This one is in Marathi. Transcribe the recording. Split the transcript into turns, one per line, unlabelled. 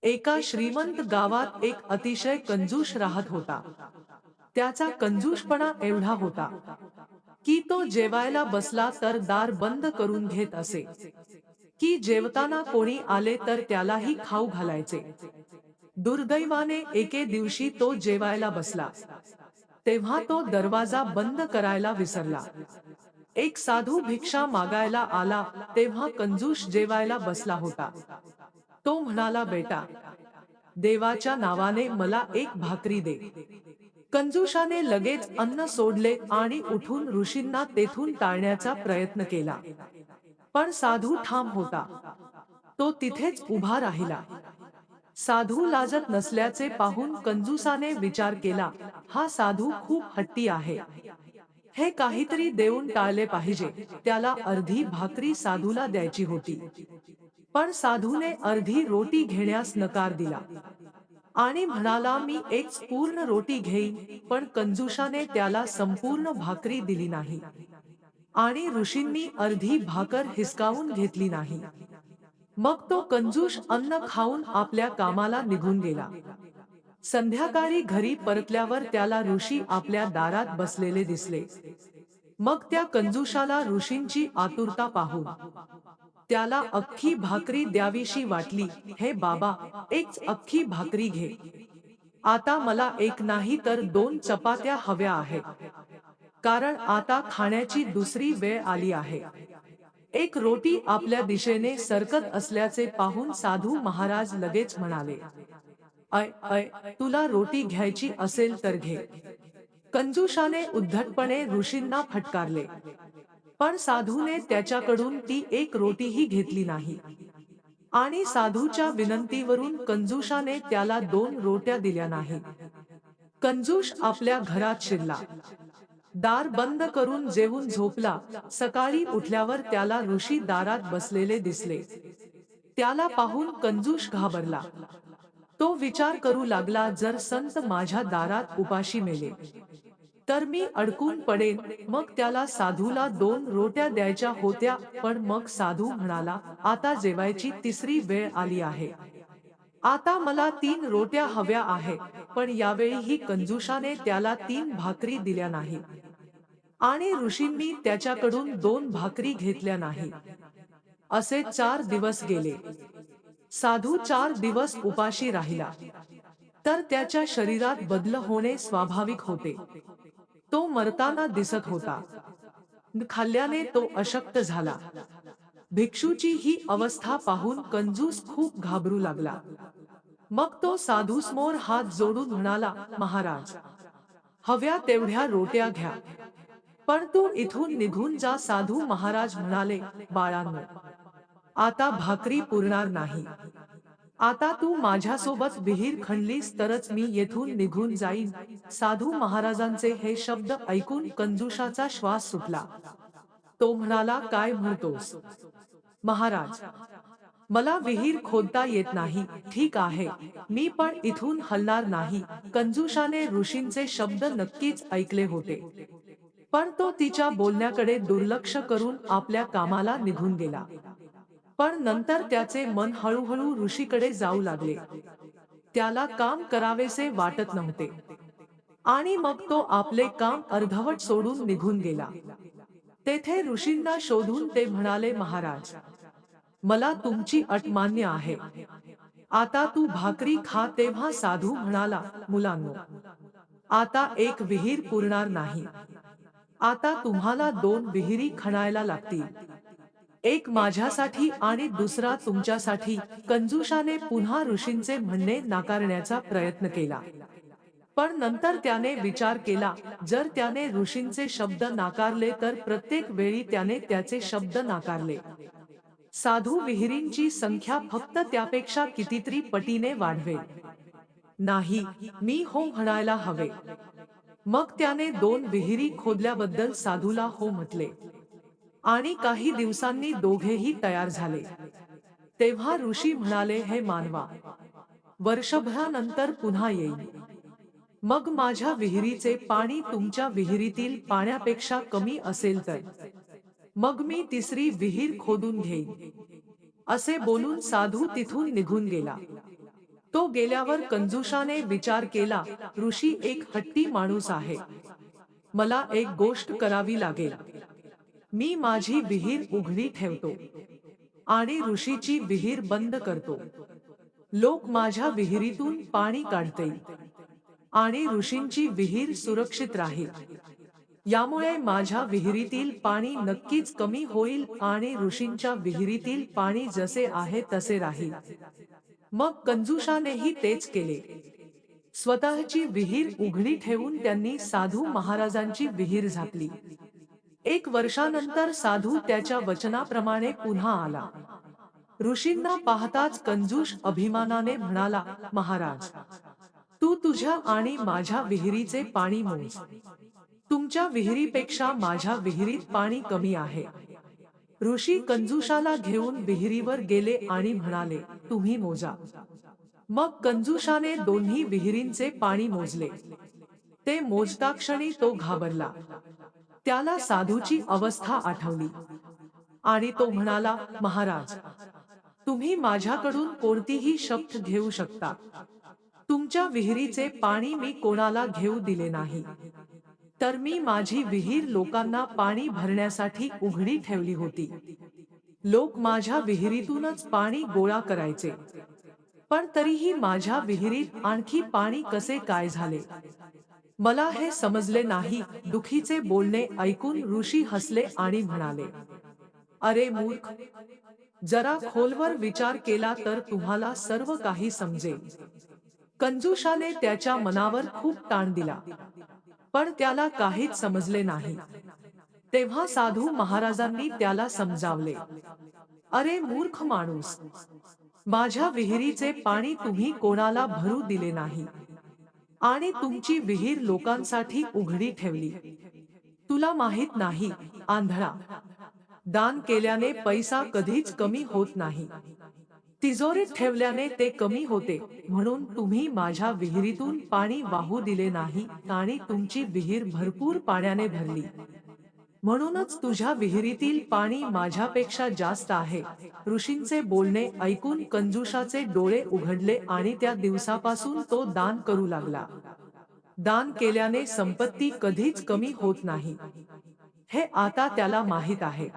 एका श्रीमंत गावात एक अतिशय कंजूष राहत होता. त्याचा कंजूषपणा एवढा होता की तो जेवायला बसला तर दार बंद करून घेत असे, की जेवताना कोणी आले तर त्यालाही खाऊ घालायचे. दुर्दैवाने एके दिवशी तो जेवायला बसला, तेव्हा तो दरवाजा बंद करायला विसरला. एक साधू भिक्षा मागायला आला, तेव्हा कंजूष जेवायला बसला होता. तो म्हणाला, बेटा, देवाच्या नावाने मला एक भाकरी दे. कंजूषाने लगेच अन्न सोडले आणि उठून ऋषींना तेथून टाळण्याचा प्रयत्न केला. पण साधू ठाम होता. तो तिथेच उभा राहिला. साधू लाजत नसल्याचे पाहून कंजूसाने विचार केला, हा साधू खूप हट्टी आहे. हे काहीतरी देऊन टाळले पाहिजे. त्याला अर्धी भाकरी साधूला द्यायची होती. पण साधूने अर्धी रोटी घेण्यास नकार दिला आणि म्हणाला, मी एक पूर्ण रोटी घेईन. पण कंजूषाने त्याला संपूर्ण भाकरी दिली नाही आणि ऋषींनी अर्धी भाकर हिसकावून घेतली नाही. मग तो कंजूष अन्न खाऊन आपल्या कामाला निघून गेला. संध्याकाळी घरी परतल्यावर त्याला ऋषी आपल्या दारात बसलेले दिसले. मग त्या कंजूषाला ऋषींची आतुरता पाहून त्याला अख्खी भाकरी द्यावीशी वाटली. हे बाबा, एक अख्खी भाकरी घे. आता मला एक नाही तर 2 चपात्या हव्या आहेत, कारण आता खाण्याची दुसरी वेळ आली आहे. एक रोटी आपल्या दिशेने सरकत असल्याचे पाहून साधू महाराज लगेच म्हणाले, अय अय, तुला रोटी घ्यायची असेल तर घे. कंजूषाने उद्धटपणे ऋषींना फटकारले, पण साधूने त्याच्याकडून ती एक रोटीही घेतली नाही आणि साधूच्या विनंतीवरून कंजूषाने त्याला 2 रोट्या दिल्या नाही. कंजूष आपल्या घरात शिरला, दार बंद करून जेवून झोपला. सकाळी उठल्यावर त्याला ऋषी दारात बसलेले दिसले. त्याला पाहून कंजूष घाबरला. तो विचार करू लागला, जर संत माझ्या दारात उपाशी मेले तर मी अडकून पडेन. मग त्याला साधूला 2 रोट्या द्यायच्या होत्या, पण मग साधू म्हणाला, आता जेवायची तिसरी वेळ आली आहे. आता मला 3 रोट्या हव्या आहेत. पण यावेळीही कंजूषाने त्याला 3 भाकरी दिल्या नाही आणि ऋषींनी त्याच्याकडून 2 भाकरी घेतल्या नाही. असे 4 दिवस गेले. साधू 4 दिवस उपाशी राहिला, तर त्याच्या शरीरात बदल होणे स्वाभाविक होते. तो मरताना दिसत होता. खाल्ल्याने तो अशक्त झाला. भिक्षूची ही अवस्था पाहून कंजूस खूप घाबरू लागला. मग तो साधूसमोर हात जोडून म्हणाला, महाराज, हव्या तेवढ्या रोट्या घ्या, पण तू इथून निघून जा. साधू महाराज म्हणाले, बाळांनो, आता भाकरी पुरणार नाही. आता तू माझ्यासोबत विहीर खणलीस तरच मी येथून निघून जाईन. साधू महाराजांचे हे शब्द ऐकून कंजूषाचा श्वास सुटला. तो म्हणाला, काय म्हणतोस महाराज? मला विहीर खोदता येत नाही. ठीक आहे, मी पण इथून हलणार नाही. कंजूषाने ऋषींचे शब्द नक्कीच ऐकले होते, पण तो तिच्या बोलण्याकडे दुर्लक्ष करून आपल्या कामाला निघून गेला. पण नंतर त्याचे मन हळूहळू ऋषीकडे जाऊ लागले. त्याला काम करावेसे वाटत नव्हते आणि मग तो आपले काम अर्धवट सोडून निघून गेला. तेथे ऋषींना शोधून ते म्हणाले, महाराज, मला तुमची अट मान्य आहे. आता तू भाकरी खा. तेव्हा साधू म्हणाला, मुलांनो, आता एक विहीर पुरणार नाही. आता तुम्हाला 2 विहिरी खणायला लागतील, एक माझ्यासाठी आणि दुसरा तुमच्यासाठी. कंजूषाने पुन्हा ऋषींचे म्हणणे नाकारण्याचा प्रयत्न केला, पण नंतर त्याने विचार केला, जर त्याने ऋषींचे शब्द नाकारले तर प्रत्येक वेळी त्याने त्याचे शब्द नाकारले. साधू विहिरींची संख्या फक्त त्यापेक्षा कितीतरी पटीने वाढवेल. नाही, मी हो म्हणायला हवे. मग त्याने 2 विहिरी खोदल्याबद्दल साधूला हो म्हटले आणि काही दिवसांनी दोघेही तयार झाले. तेव्हा ऋषी म्हणाले, हे मानवा, वर्षभरानंतर पुन्हा येईल. मग माझ्या विहिरीचे पाणी तुमच्या विहिरीतील पाण्यापेक्षा कमी असेल तर मग मी तिसरी विहीर खोदून घेईन. असे बोलून साधू तिथून निघून गेला. तो गेल्यावर कंजूषाने विचार केला, ऋषी एक हट्टी माणूस आहे. मला एक गोष्ट करावी लागेल. मी माझी विहीर उघडी ठेवतो आणि ऋषीची विहीर बंद करतो. लोक माझ्या विहिरीतून पाणी काढतील आणि ऋषींची विहीर सुरक्षित राहील. यामुळे माझ्या विहिरीतील पाणी नक्कीच कमी होईल आणि ऋषींच्या विहिरीतील पाणी जसे आहे तसे राहील. मग कंजूषानेही तेच केले. स्वतःची विहीर उघडी ठेवून त्यांनी साधू महाराजांची विहीर झाकली. 1 वर्षानंतर साधू त्याच्या वचनाप्रमाणे पुन्हा आला. ऋषींना पाहताच कंजूष अभिमानाने म्हणाला, महाराज, तू तुझ्या आणि माझ्या विहिरीचे पाणी मोज. तुमच्या विहिरीपेक्षा माझ्या विहिरीत पाणी कमी आहे. ऋषी कंजूषाला घेऊन विहिरीवर गेले आणि म्हणाले, तुम्ही मोजा. मग कंजूषाने दोन्ही विहिरींचे पाणी मोजले. ते मोजताक्षणी तो घाबरला. त्याला साधूची अवस्था आठवली आणि तो म्हणाला, महाराज, तुम्ही माझ्याकडून कोणतीही शपथ घेऊ शकता. तुमच्या विहिरीचे पाणी मी कोणाला घेऊ दिले नाही. तर मी माझी विहीर लोकांना पाणी भरण्यासाठी उघडी ठेवली होती. लोक माझ्या विहिरीतूनच पाणी गोळा करायचे. पण तरीही माझ्या विहिरीत आणखी पाणी कसे काय झाले? मला हे समजले नाही. दुखीचे बोलणे ऐकून ऋषी हसले आणि म्हणाले, अरे मूर्ख, जरा खोलवर विचार केला तर तुम्हाला सर्व काही समजेल. कंजूषाने त्याच्या मनावर खूप ताण दिला, पण त्याला काहीच समजले नाही. तेव्हा साधू महाराजांनी त्याला समजावले, अरे मूर्ख माणूस, माझ्या विहिरीचे पाणी तुम्ही कोणाला भरू दिले नाही आणि तुमची विहीर लोकांसाठी उघडी ठेवली. तुला माहित नाही, आंधळा, दान केल्याने पैसा कधीच कमी होत नाही. तिजोरीत ठेवल्याने ते कमी होते. म्हणून तुम्ही माझ्या विहिरीतून पाणी वाहू दिले नाही आणि तुमची विहीर भरपूर पाण्याने भरली. म्हणूनच तुझ्या विहिरीतील पाणी माझ्यापेक्षा जास्त आहे. ऋषींचे बोलणे ऐकून कंजूषाचे डोळे उघडले आणि त्या दिवसापासून तो दान करू लागला. दान केल्याने संपत्ती कधीच कमी होत नाही, हे आता त्याला माहित आहे.